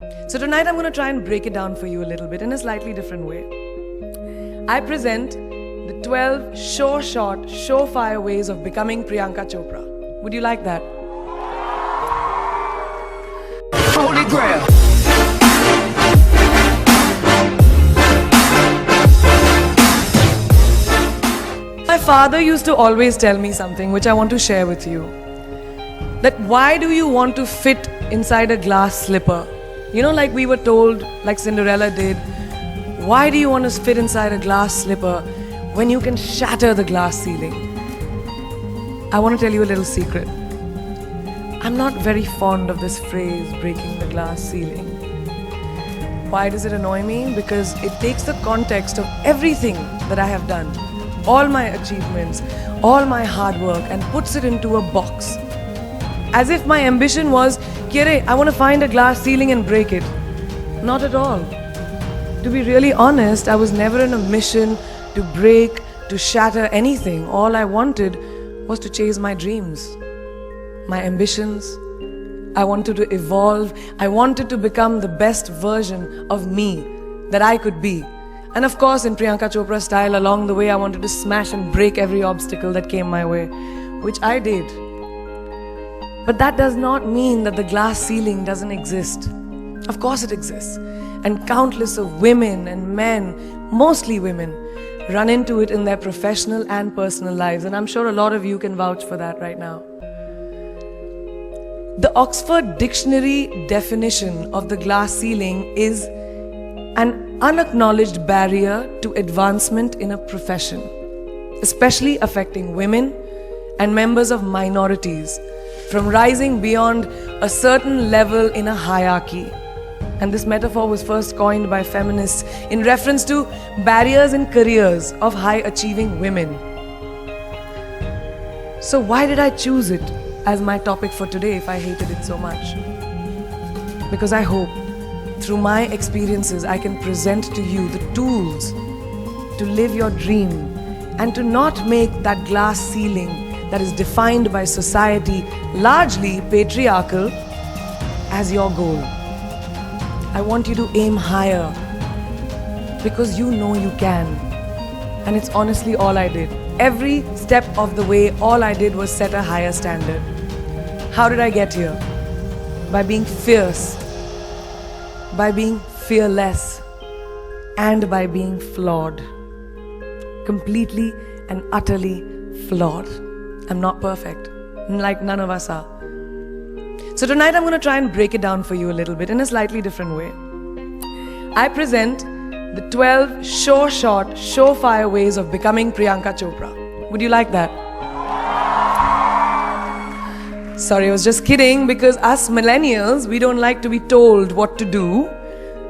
So tonight I'm going to try and break it down for you a little bit in a slightly different way. I present the 12 short, surefire ways of becoming Priyanka Chopra. Would you like that? Holy Grail. My father used to always tell me something which I want to share with you. That why do you want to fit inside a glass slipper? You know, like we were told, like Cinderella did, why do you want to fit inside a glass slipper when you can shatter the glass ceiling? I want to tell you a little secret. I'm not very fond of this phrase, breaking the glass ceiling. Why does it annoy me? Because it takes the context of everything that I have done, all my achievements, all my hard work, and puts it into a box. As if my ambition was, Kire, I want to find a glass ceiling and break it. Not at all. To be really honest, I was never in a mission to break, to shatter anything. All I wanted was to chase my dreams, my ambitions. I wanted to evolve. I wanted to become the best version of me that I could be. And of course, in Priyanka Chopra style, along the way, I wanted to smash and break every obstacle that came my way, which I did. But that does not mean that the glass ceiling doesn't exist. Of course it exists. And countless of women and men, mostly women, run into it in their professional and personal lives. And I'm sure a lot of you can vouch for that right now. The Oxford Dictionary definition of the glass ceiling is an unacknowledged barrier to advancement in a profession, especially affecting women and members of minorities from rising beyond a certain level in a hierarchy. And this metaphor was first coined by feminists in reference to barriers in careers of high-achieving women. So why did I choose it as my topic for today if I hated it so much? Because I hope through my experiences I can present to you the tools to live your dream and to not make that glass ceiling that is defined by society, largely patriarchal, as your goal. I want you to aim higher because you know you can. And it's honestly all I did. Every step of the way, all I did was set a higher standard. How did I get here? By being fierce, by being fearless, and by being flawed. Completely and utterly flawed. I'm not perfect, like none of us are. So tonight I'm going to try and break it down for you a little bit in a slightly different way. I present the 12 surefire ways of becoming Priyanka Chopra. Would you like that? Sorry, I was just kidding, because us millennials, we don't like to be told what to do.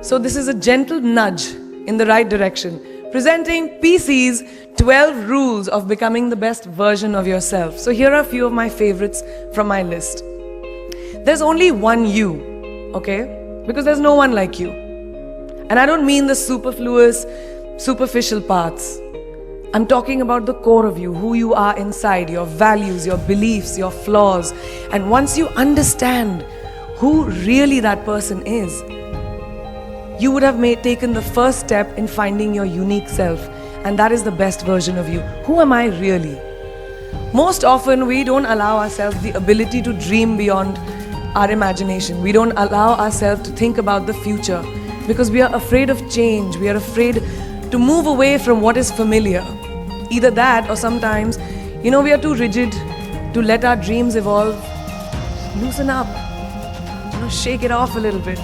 So this is a gentle nudge in the right direction, presenting PC's 12 rules of becoming the best version of yourself. So here are a few of my favorites from my list. There's only one you, okay? Because there's no one like you. And I don't mean the superfluous, superficial parts. I'm talking about the core of you, who you are inside, your values, your beliefs, your flaws. And once you understand who really that person is, you would have taken the first step in finding your unique self. And that is the best version of you. Who am I really? Most often, we don't allow ourselves the ability to dream beyond our imagination. We don't allow ourselves to think about the future because we are afraid of change. We are afraid to move away from what is familiar. Either that, or sometimes, we are too rigid to let our dreams evolve. Loosen up. Shake it off a little bit.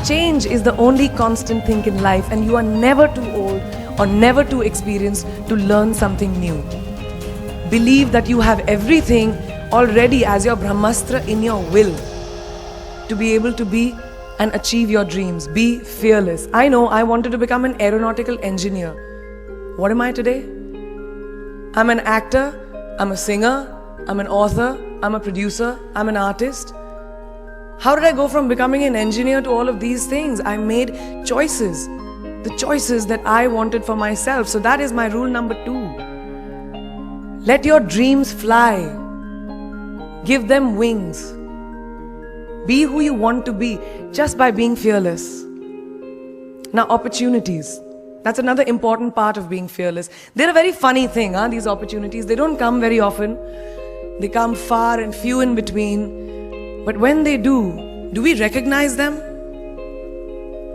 Change is the only constant thing in life, and you are never too old or never too experienced to learn something new. Believe that you have everything already as your Brahmastra in your will to be able to be and achieve your dreams. Be fearless. I know I wanted to become an aeronautical engineer. What am I today? I'm an actor, I'm a singer, I'm an author, I'm a producer, I'm an artist. How did I go from becoming an engineer to all of these things? I made choices. The choices that I wanted for myself. So that is my rule number 2. Let your dreams fly. Give them wings. Be who you want to be just by being fearless. Now, opportunities. That's another important part of being fearless. They're a very funny thing, these opportunities. They don't come very often. They come far and few in between. But when they do we recognize them?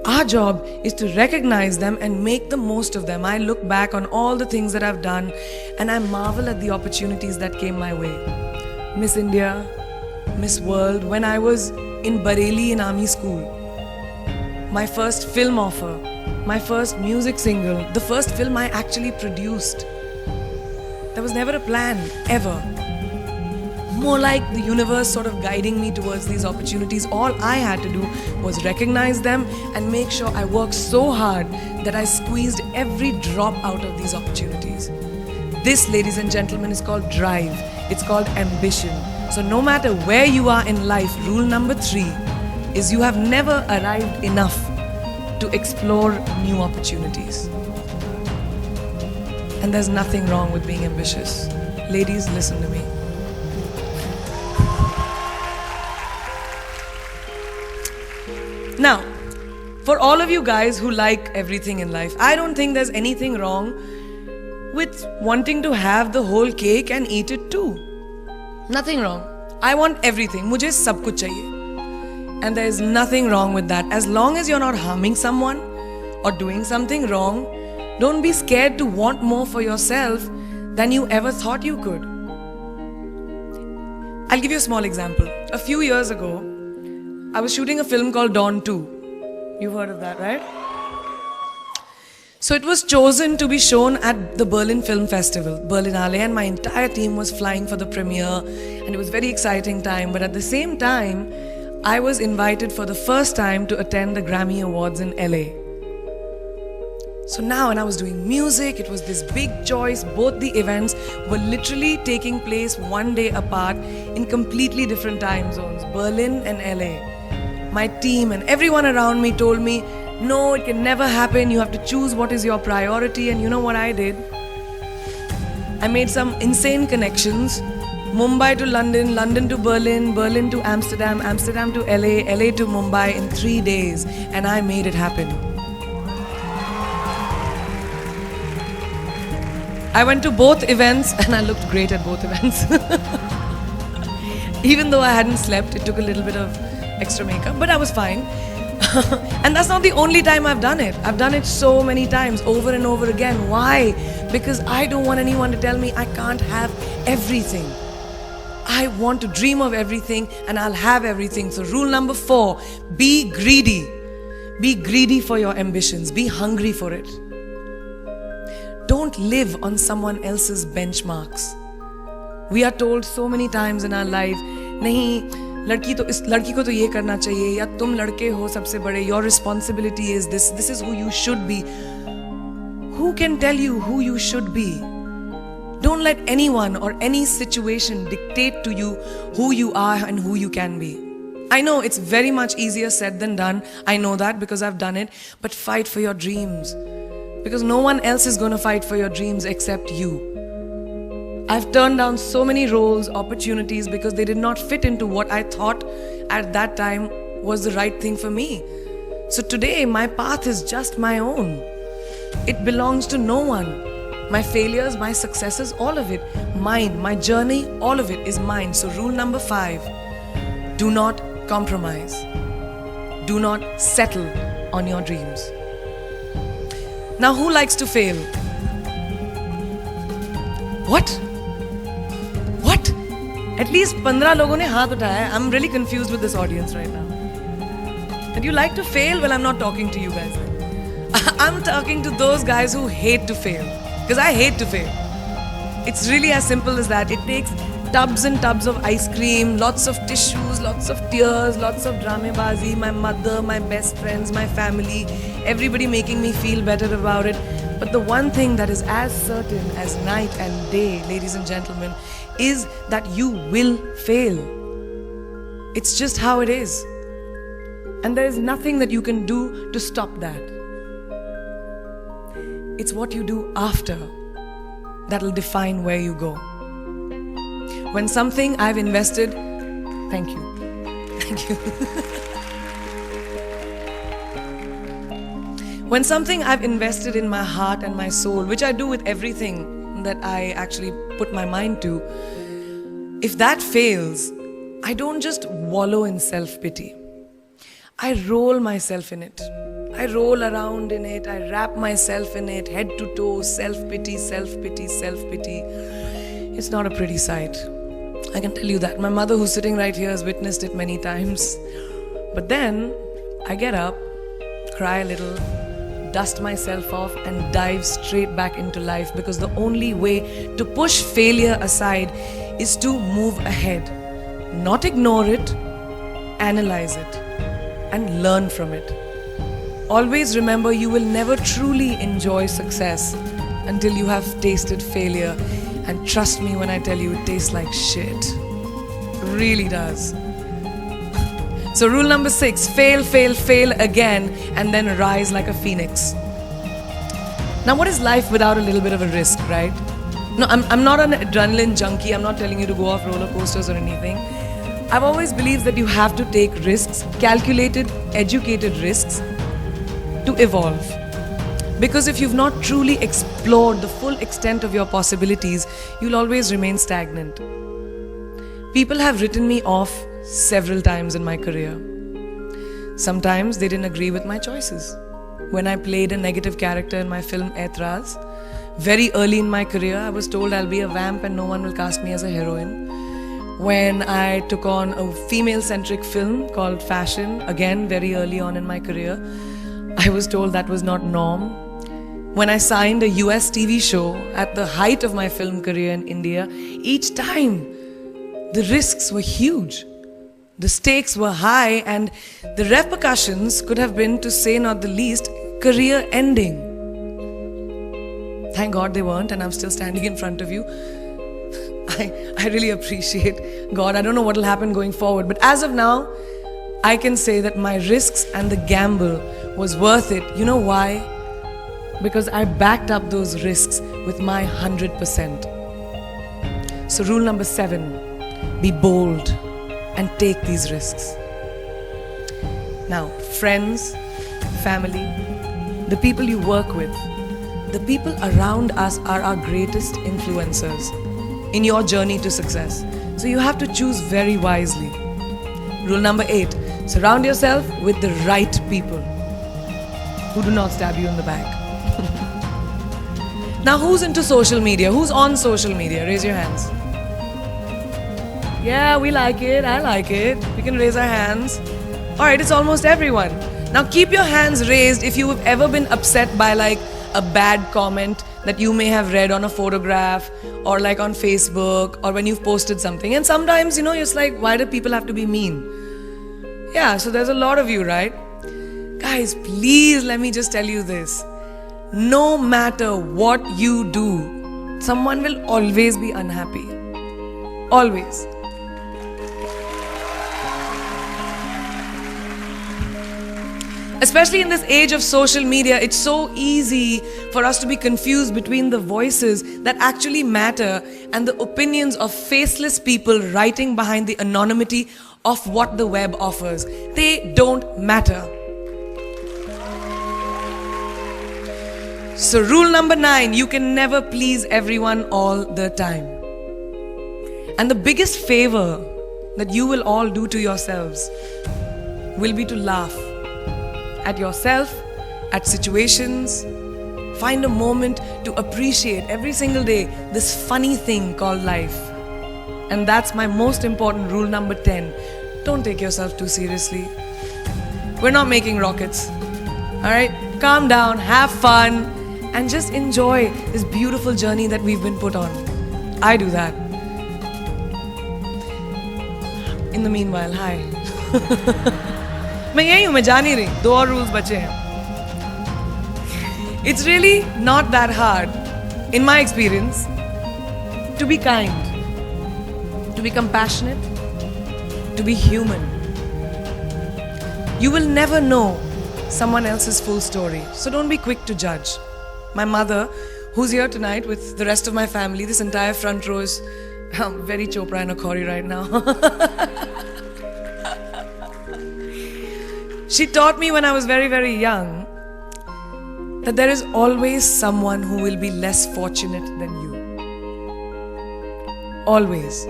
Our job is to recognize them and make the most of them. I look back on all the things that I've done and I marvel at the opportunities that came my way. Miss India, Miss World, when I was in Bareilly in army school. My first film offer, my first music single, the first film I actually produced. There was never a plan, ever. More like the universe sort of guiding me towards these opportunities. All I had to do was recognize them and make sure I worked so hard that I squeezed every drop out of these opportunities. This, ladies and gentlemen, is called drive. It's called ambition. So no matter where you are in life, rule number 3 is you have never arrived enough to explore new opportunities. And there's nothing wrong with being ambitious. Ladies, listen to me. Now, for all of you guys who like everything in life, I don't think there's anything wrong with wanting to have the whole cake and eat it too. Nothing wrong. I want everything. मुझे सब कुछ चाहिए. And there is nothing wrong with that. As long as you're not harming someone or doing something wrong, don't be scared to want more for yourself than you ever thought you could. I'll give you a small example. A few years ago, I was shooting a film called Dawn 2. You've heard of that, right? So it was chosen to be shown at the Berlin Film Festival, Berlinale, and my entire team was flying for the premiere, and it was a very exciting time. But at the same time, I was invited for the first time to attend the Grammy Awards in LA. So now, when I was doing music, it was this big choice. Both the events were literally taking place one day apart in completely different time zones, Berlin and LA. My team and everyone around me told me, no, it can never happen. You have to choose what is your priority. And you know what I did? I made some insane connections. Mumbai to London, London to Berlin, Berlin to Amsterdam, Amsterdam to LA, LA to Mumbai in 3 days. And I made it happen. I went to both events and I looked great at both events. Even though I hadn't slept, it took a little bit of extra makeup, but I was fine. And that's not the only time I've done it. I've done it so many times, over and over again. Why? Because I don't want anyone to tell me I can't have everything. I want to dream of everything and I'll have everything. So rule number 4, be greedy. Be greedy for your ambitions. Be hungry for it. Don't live on someone else's benchmarks. We are told so many times in our life, नहीं लड़की को तो ये करना चाहिए, या तुम लड़के हो सबसे बड़े, your responsibility is this is who you should be. Who can tell you who you should be? Don't let anyone or any situation dictate to you who you are and who you can be. I know it's very much easier said than done. I know that because I've done it. But fight for your dreams. Because no one else is going to fight for your dreams except you. I've turned down so many roles, opportunities because they did not fit into what I thought at that time was the right thing for me. So today, my path is just my own. It belongs to no one. My failures, my successes, all of it, mine. My journey, all of it is mine. So rule number 5, do not compromise. Do not settle on your dreams. Now, who likes to fail? What? What? At least 15 लोगों ने हाथ उठाया है. I'm really confused with this audience right now. And you like to fail? Well, I'm not talking to you guys. I'm talking to those guys who hate to fail. Because I hate to fail. It's really as simple as that. It takes tubs and tubs of ice cream, lots of tissues, lots of tears, lots of dramabazi, my mother, my best friends, my family, everybody making me feel better about it. But the one thing that is as certain as night and day, ladies and gentlemen, is that you will fail. It's just how it is. And there is nothing that you can do to stop that. It's what you do after that'll define where you go. When something I've invested, thank you. Thank you. When something I've invested in my heart and my soul, which I do with everything that I actually put my mind to, if that fails, I don't just wallow in self-pity. I roll myself in it. I roll around in it. I wrap myself in it, head to toe, self-pity, self-pity, self-pity. It's not a pretty sight. I can tell you that. My mother, who's sitting right here, has witnessed it many times. But then I get up, cry a little, dust myself off and dive straight back into life, because the only way to push failure aside is to move ahead. Not ignore it, analyze it, and learn from it. Always remember, you will never truly enjoy success until you have tasted failure. And trust me when I tell you, it tastes like shit. It really does. So rule number 6, fail, fail, fail again, and then rise like a phoenix. Now, what is life without a little bit of a risk, right? No, I'm not an adrenaline junkie. I'm not telling you to go off roller coasters or anything. I've always believed that you have to take risks, calculated, educated risks, to evolve. Because if you've not truly explored the full extent of your possibilities, you'll always remain stagnant. People have written me off several times in my career. Sometimes they didn't agree with my choices. When I played a negative character in my film Aitraz, very early in my career, I was told I'll be a vamp and no one will cast me as a heroine. When I took on a female-centric film called Fashion, again very early on in my career, I was told that was not norm. When I signed a US TV show at the height of my film career in India, each time the risks were huge. The stakes were high and the repercussions could have been, to say not the least, career ending. Thank God they weren't, and I'm still standing in front of you. I really appreciate God. I don't know what will happen going forward, but as of now, I can say that my risks and the gamble was worth it. You know why? Because I backed up those risks with my 100%. So rule number 7, be bold and take these risks. Now, friends, family, the people you work with, the people around us are our greatest influencers in your journey to success. So you have to choose very wisely. Rule number 8, surround yourself with the right people who do not stab you in the back. Now, who's into social media? Who's on social media? Raise your hands. Yeah, we like it. I like it. We can raise our hands. Alright, it's almost everyone. Now keep your hands raised if you have ever been upset by like a bad comment that you may have read on a photograph or like on Facebook or when you've posted something. And sometimes, you're just like, why do people have to be mean? Yeah, so there's a lot of you, right? Guys, please let me just tell you this. No matter what you do, someone will always be unhappy. Always. Especially in this age of social media, it's so easy for us to be confused between the voices that actually matter and the opinions of faceless people writing behind the anonymity of what the web offers. They don't matter. So rule number 9, you can never please everyone all the time. And the biggest favor that you will all do to yourselves will be to laugh at yourself, at situations. Find a moment to appreciate every single day this funny thing called life. And that's my most important rule number 10. Don't take yourself too seriously. We're not making rockets. Alright? Calm down, have fun, and just enjoy this beautiful journey that we've been put on. I do that. In the meanwhile, hi. मैं यही हूँ, मैं जा नहीं रही. 2 और rules बचे हैं. It's really not that hard, in my experience, to be kind, to be compassionate, to be human. You will never know someone else's full story, so don't be quick to judge. My mother, who's here tonight with the rest of my family, this entire front row is very Chopra and a Corey right now. She taught me when I was very, very young that there is always someone who will be less fortunate than you. Always.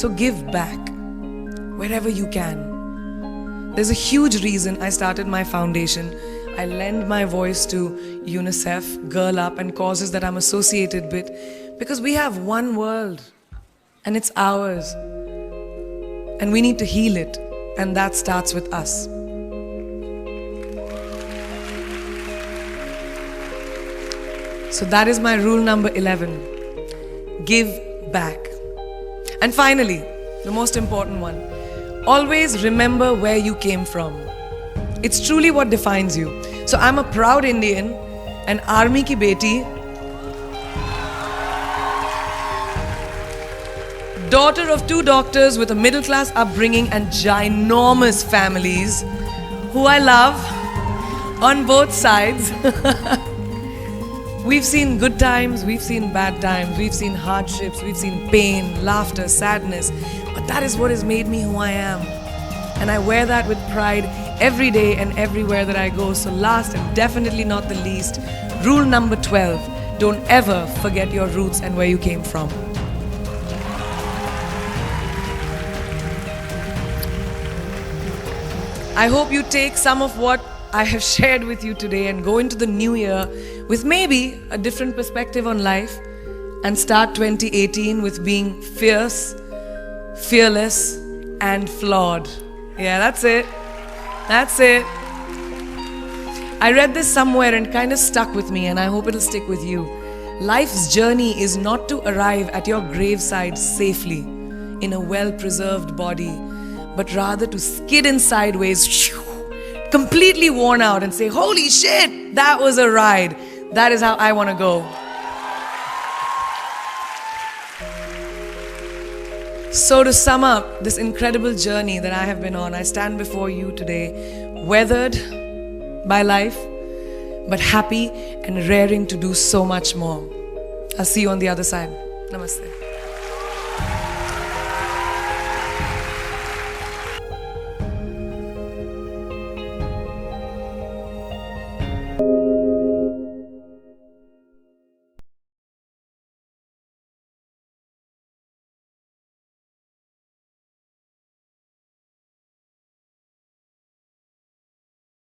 So give back wherever you can. There's a huge reason I started my foundation. I lend my voice to UNICEF, Girl Up, and causes that I'm associated with, because we have one world and it's ours. And we need to heal it, and that starts with us. So that is my rule number 11. Give back. And finally, the most important one, always remember where you came from. It's truly what defines you. So I'm a proud Indian, an army ki beti, daughter of 2 doctors with a middle class upbringing and ginormous families who I love on both sides. We've seen good times, we've seen bad times, we've seen hardships, we've seen pain, laughter, sadness. But that is what has made me who I am. And I wear that with pride every day and everywhere that I go. So last and definitely not the least, rule number 12, don't ever forget your roots and where you came from. I hope you take some of what I have shared with you today and go into the new year with maybe a different perspective on life and start 2018 with being fierce, fearless, and flawed. Yeah, that's it. That's it. I read this somewhere and kind of stuck with me, and I hope it'll stick with you. Life's journey is not to arrive at your graveside safely in a well-preserved body, but rather to skid in sideways, completely worn out, and say, holy shit, that was a ride. That is how I want to go. So to sum up this incredible journey that I have been on, I stand before you today, weathered by life, but happy and raring to do so much more. I'll see you on the other side. Namaste.